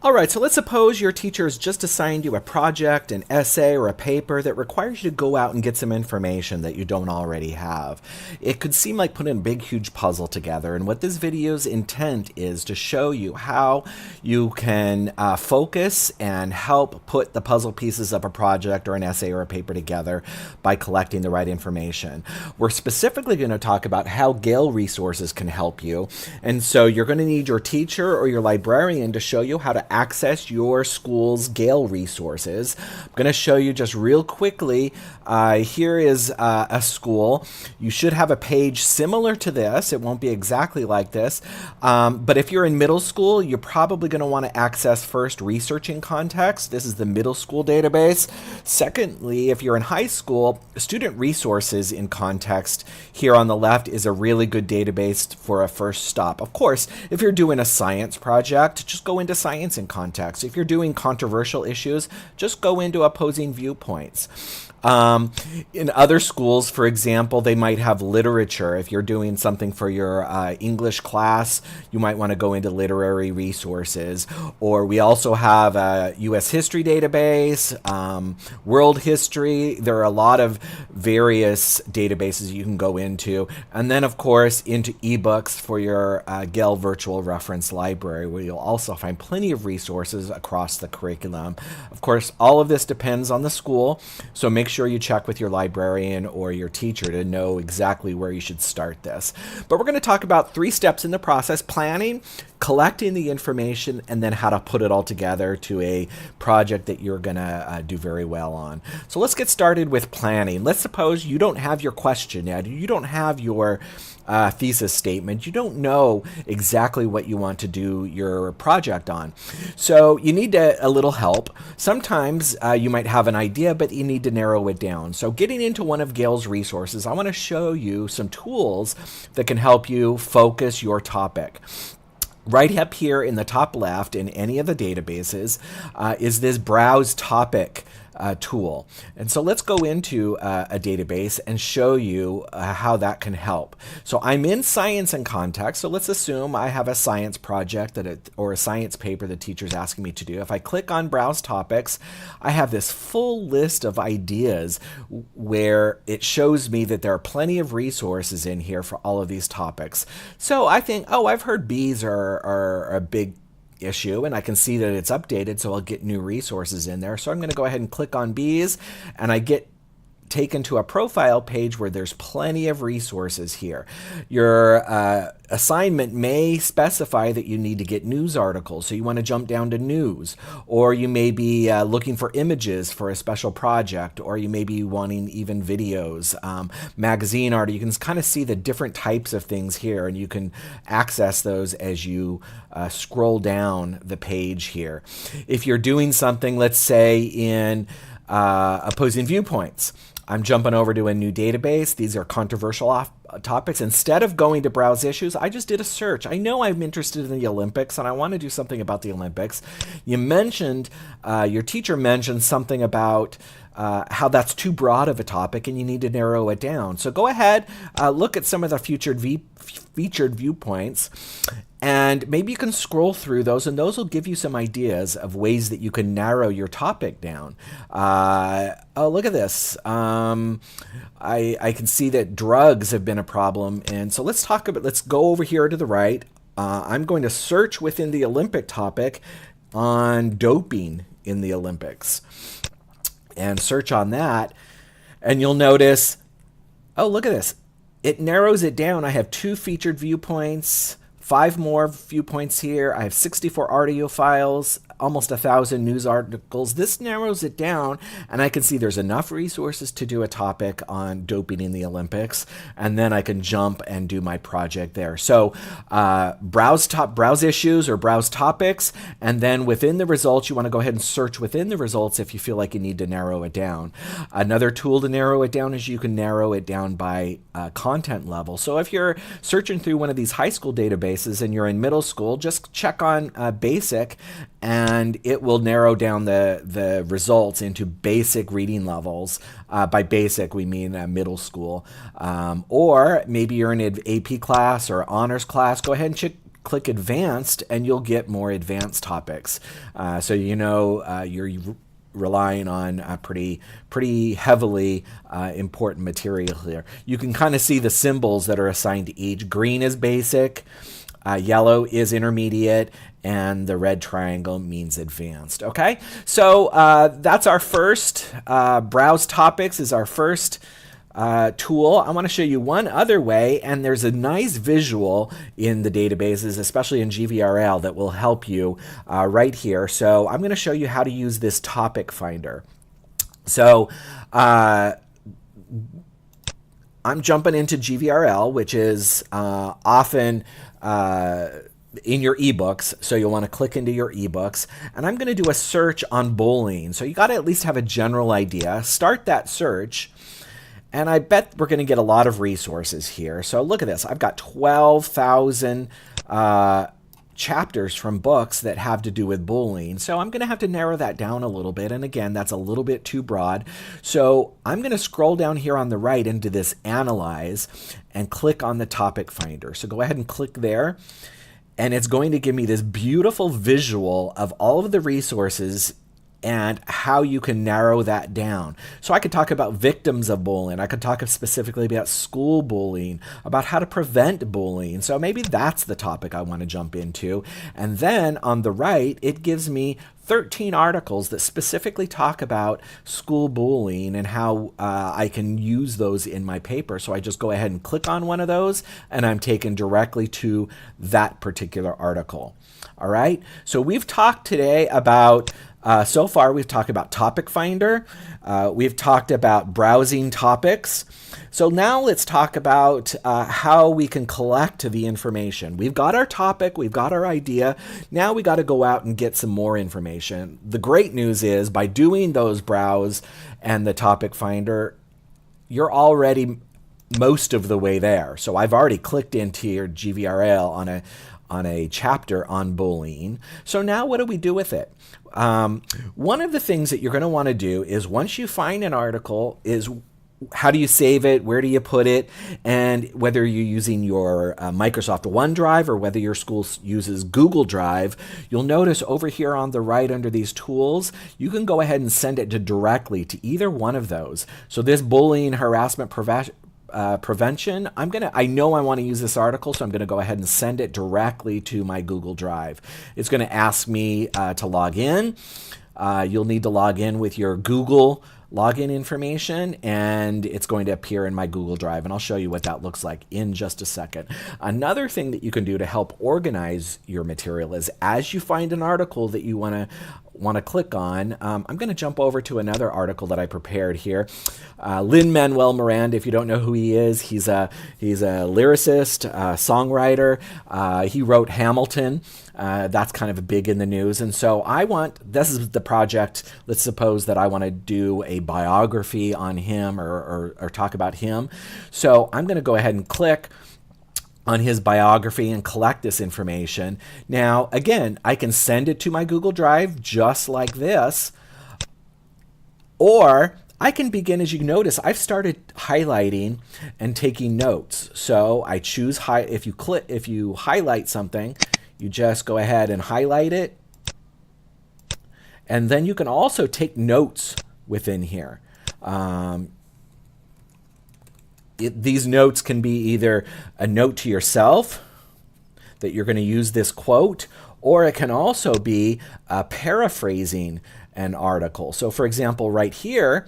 All right, so let's suppose your teacher has just assigned you a project, an essay, or a paper that requires you to go out and get some information that you don't already have. It could seem like putting a big, huge puzzle together, and what this video's intent is to show you how you can focus and help put the puzzle pieces of a project or an essay or a paper together by collecting the right information. We're specifically going to talk about how Gale resources can help you, and so you're going to need your teacher or your librarian to show you how to access your school's Gale resources. I'm going to show you just real quickly. Here is a school. You should have a page similar to this. It won't be exactly like this. But if you're in middle school, you're probably going to want to access first research in context. This is the middle school database. Secondly, if you're in high school, student resources in context here on the left is a really good database for a first stop. Of course, if you're doing a science project, just go into science in context. If you're doing controversial issues, just go into opposing viewpoints. In other schools, for example, they might have literature. If you're doing something for your English class, you might want to go into literary resources. Or we also have a U.S. history database, world history. There are a lot of various databases you can go into. And then, of course, into ebooks for your Gale Virtual Reference Library, where you'll also find plenty of resources across the curriculum. Of course, all of this depends on the school, so make sure you check with your librarian or your teacher to know exactly where you should start this. But we're going to talk about 3 steps in the process: planning, collecting the information, and then how to put it all together to a project that you're going to do very well on. So let's get started with planning. Let's suppose you don't have your question yet. You don't have your thesis statement. You don't know exactly what you want to do your project on. So you need a little help. Sometimes you might have an idea, but you need to narrow it down. So getting into one of Gale's resources, I want to show you some tools that can help you focus your topic. Right up here in the top left in any of the databases is this Browse Topic tool. And so let's go into a database and show you how that can help. So I'm in Science in Context. So let's assume I have a science project or a science paper the teacher's asking me to do. If I click on Browse Topics, I have this full list of ideas where it shows me that there are plenty of resources in here for all of these topics. So I think, oh, I've heard bees are a big issue, and I can see that it's updated, so I'll get new resources in there. So I'm going to go ahead and click on bees, and I get taken to a profile page where there's plenty of resources here. Your assignment may specify that you need to get news articles, so you want to jump down to news, or you may be looking for images for a special project, or you may be wanting even videos, magazine art. You can kind of see the different types of things here, and you can access those as you scroll down the page here. If you're doing something, let's say in opposing viewpoints, I'm jumping over to a new database. These are controversial topics. Instead of going to browse issues, I just did a search. I know I'm interested in the Olympics and I want to do something about the Olympics. You mentioned, your teacher mentioned something about how that's too broad of a topic and you need to narrow it down. So go ahead, look at some of the featured viewpoints, and maybe you can scroll through those, and those will give you some ideas of ways that you can narrow your topic down. Oh, look at this. I can see that drugs have been a problem, and so let's go over here to the right. I'm going to search within the Olympic topic on doping in the Olympics, and search on that, and you'll notice, oh, look at this. It narrows it down. I have 2 featured viewpoints, 5 more viewpoints here. I have 64 audio files, almost 1,000 news articles. This narrows it down, and I can see there's enough resources to do a topic on doping in the Olympics, and then I can jump and do my project there. So browse issues or browse topics, and then within the results, you want to go ahead and search within the results if you feel like you need to narrow it down. Another tool to narrow it down is you can narrow it down by content level. So if you're searching through one of these high school databases and you're in middle school, just check on basic, and it will narrow down the results into basic reading levels. By basic, we mean middle school. Or maybe you're in an AP class or honors class. Go ahead and click advanced and you'll get more advanced topics. So you're relying on pretty heavily important material here. You can kind of see the symbols that are assigned to each. Green is basic, yellow is intermediate, and the red triangle means advanced. Okay, so that's our first browse topics is our first tool. I want to show you one other way, and there's a nice visual in the databases, especially in GVRL, that will help you right here. So I'm going to show you how to use this topic finder. So I'm jumping into GVRL, which is often in your ebooks, so you'll want to click into your ebooks, and I'm going to do a search on Boolean. So you got to at least have a general idea. Start that search. And I bet we're going to get a lot of resources here. So look at this. I've got 12,000 chapters from books that have to do with Boolean. So I'm going to have to narrow that down a little bit. And again, that's a little bit too broad. So I'm going to scroll down here on the right into this Analyze and click on the topic finder. So go ahead and click there. And it's going to give me this beautiful visual of all of the resources and how you can narrow that down. So I could talk about victims of bullying. I could talk specifically about school bullying, about how to prevent bullying. So maybe that's the topic I want to jump into. And then on the right, it gives me 13 articles that specifically talk about school bullying and how I can use those in my paper. So I just go ahead and click on one of those, and I'm taken directly to that particular article. All right, so we've talked today about so far, we've talked about Topic Finder. We've talked about browsing topics. So now let's talk about how we can collect the information. We've got our topic. We've got our idea. Now we got to go out and get some more information. The great news is by doing those browse and the Topic Finder, you're already most of the way there. So I've already clicked into your GVRL on a chapter on bullying. So now what do we do with it? One of the things that you're going to want to do is once you find an article is how do you save it? Where do you put it? And whether you're using your Microsoft OneDrive or whether your school uses Google Drive, you'll notice over here on the right under these tools, you can go ahead and send it directly to either one of those. So this bullying, harassment, prevention, I know I want to use this article, so I'm going to go ahead and send it directly to my Google Drive. It's going to ask me to log in. You'll need to log in with your Google login information, and it's going to appear in my Google Drive, and I'll show you what that looks like in just a second. Another thing that you can do to help organize your material is as you find an article that you want to click on, I'm going to jump over to another article that I prepared here. Lin-Manuel Miranda, if you don't know who he is, he's a lyricist, songwriter. He wrote Hamilton. That's kind of big in the news. And so this is the project, let's suppose that I want to do a biography on him or talk about him. So I'm going to go ahead and click on his biography and collect this information. Now, again, I can send it to my Google Drive just like this, or I can begin, as you notice, I've started highlighting and taking notes. So I choose if you highlight something, you just go ahead and highlight it. And then you can also take notes within here. These notes can be either a note to yourself that you're going to use this quote, or it can also be paraphrasing an article. So for example, right here,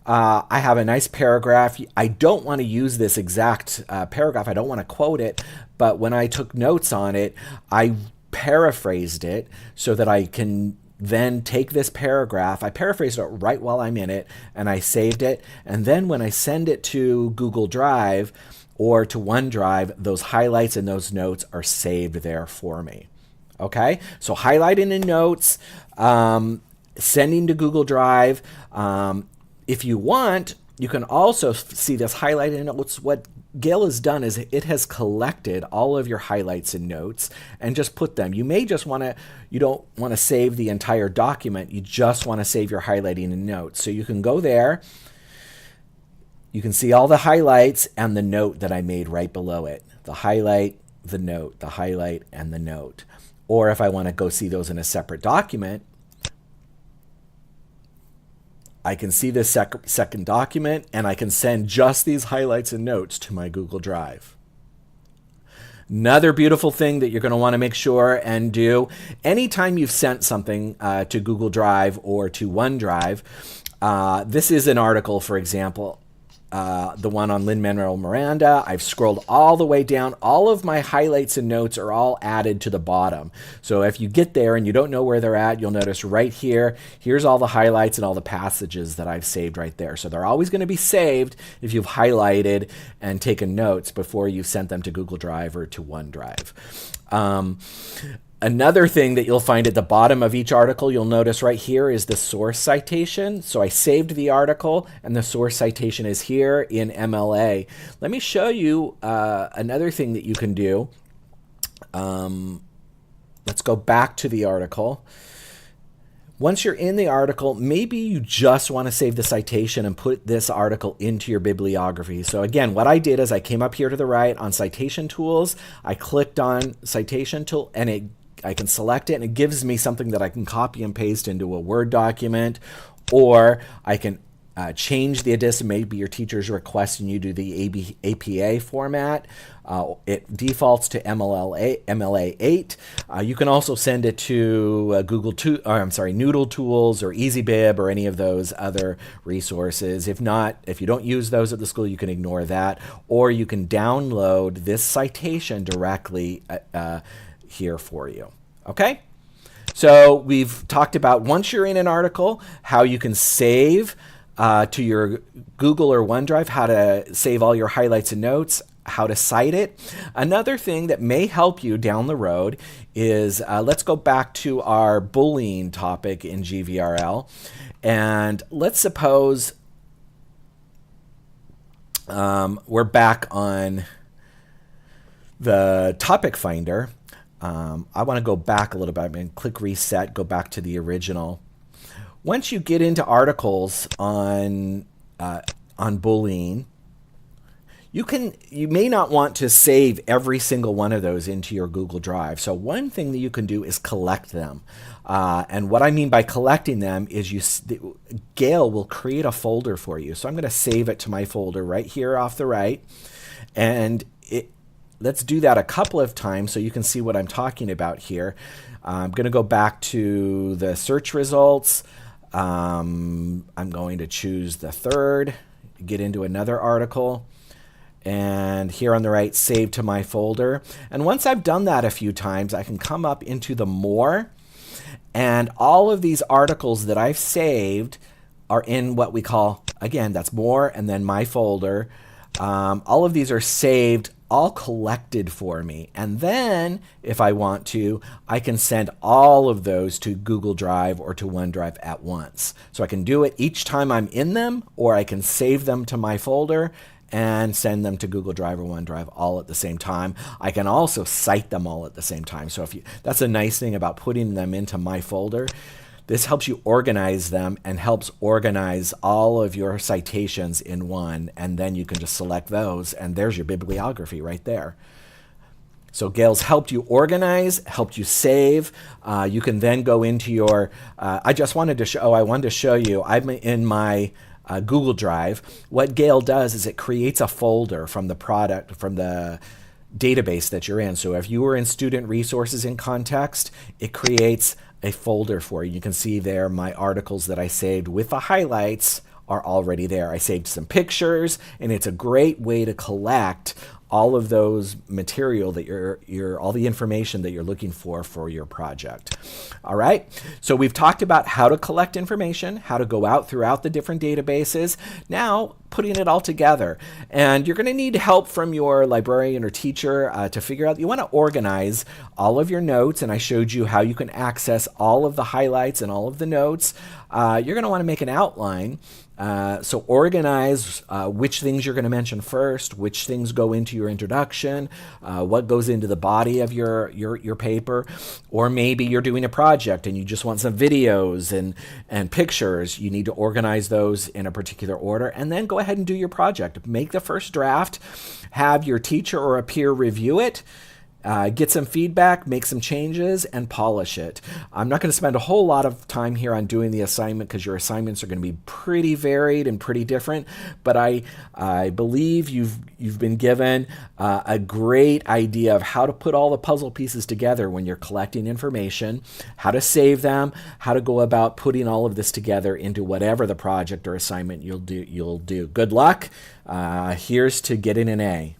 I have a nice paragraph. I don't want to use this exact paragraph. I don't want to quote it, but when I took notes on it, I paraphrased it so that I can then take this paragraph, I paraphrased it right while I'm in it, and I saved it. And then when I send it to Google Drive or to OneDrive, those highlights and those notes are saved there for me. Okay, so highlighting in notes, sending to Google Drive. If you want, you can also see this highlighted in notes. What Gale has done is it has collected all of your highlights and notes and just put them. You may just want to, you don't want to save the entire document. You just want to save your highlighting and notes. So you can go there. You can see all the highlights and the note that I made right below it. The highlight the note, the highlight and the note. Or if I want to go see those in a separate document, I can see this second document and I can send just these highlights and notes to my Google Drive. Another beautiful thing that you're going to want to make sure and do anytime you've sent something to Google Drive or to OneDrive, this is an article, for example, the one on Lin-Manuel Miranda. I've scrolled all the way down. All of my highlights and notes are all added to the bottom. So if you get there and you don't know where they're at, you'll notice right here, here's all the highlights and all the passages that I've saved right there. So they're always going to be saved if you've highlighted and taken notes before you've sent them to Google Drive or to OneDrive. Another thing that you'll find at the bottom of each article, you'll notice right here is the source citation. So I saved the article and the source citation is here in MLA. Let me show you another thing that you can do. Let's go back to the article. Once you're in the article, maybe you just want to save the citation and put this article into your bibliography. So again, what I did is I came up here to the right on Citation Tools. I clicked on Citation Tool and I can select it and it gives me something that I can copy and paste into a Word document, or I can change the edition. Maybe your teacher's requesting you do the APA format. It defaults to MLA 8. You can also send it to Noodle Tools or EasyBib or any of those other resources. If not, if you don't use those at the school, you can ignore that, or you can download this citation directly here for you. Okay? So we've talked about, once you're in an article, how you can save to your Google or OneDrive, how to save all your highlights and notes, how to cite it. Another thing that may help you down the road is, let's go back to our bullying topic in GVRL. And let's suppose we're back on the topic finder. I want to go back a little bit. I'm going to click reset, go back to the original. Once you get into articles on bullying, you may not want to save every single one of those into your Google Drive. So one thing that you can do is collect them. And what I mean by collecting them is Gale will create a folder for you. So I'm going to save it to my folder right here off the right. And let's do that a couple of times so you can see what I'm talking about here. I'm going to go back to the search results. I'm going to choose the third, get into another article, and here on the right, save to my folder. And once I've done that a few times, I can come up into the more, and all of these articles that I've saved are in what we call, again, that's more and then my folder. All of these are saved, all collected for me. And then if I want to, I can send all of those to Google Drive or to OneDrive at once. So I can do it each time I'm in them, or I can save them to my folder and send them to Google Drive or OneDrive all at the same time. I can also cite them all at the same time. So that's a nice thing about putting them into my folder. This helps you organize them and helps organize all of your citations in one, and then you can just select those, and there's your bibliography right there. So Gale's helped you organize, helped you save. You can then go into your, I wanted to show you, I'm in my Google Drive. What Gale does is it creates a folder from the database that you're in. So if you were in student resources in context, it creates a folder for you. You can see there my articles that I saved with the highlights are already there. I saved some pictures, and it's a great way to collect all of those material that all the information that you're looking for your project. All right, so we've talked about how to collect information, how to go out throughout the different databases. Now putting it all together, and you're going to need help from your librarian or teacher to figure out, you want to organize all of your notes, and I showed you how you can access all of the highlights and all of the notes. You're going to want to make an outline. So organize which things you're going to mention first, which things go into your introduction, what goes into the body of your paper, or maybe you're doing a project and you just want some videos and pictures. You need to organize those in a particular order, and then go ahead and do your project. Make the first draft, have your teacher or a peer review it, get some feedback, make some changes, and polish it. I'm not going to spend a whole lot of time here on doing the assignment because your assignments are going to be pretty varied and pretty different, but I believe you've been given a great idea of how to put all the puzzle pieces together when you're collecting information, how to save them, how to go about putting all of this together into whatever the project or assignment you'll do. Good luck. Here's to getting an A.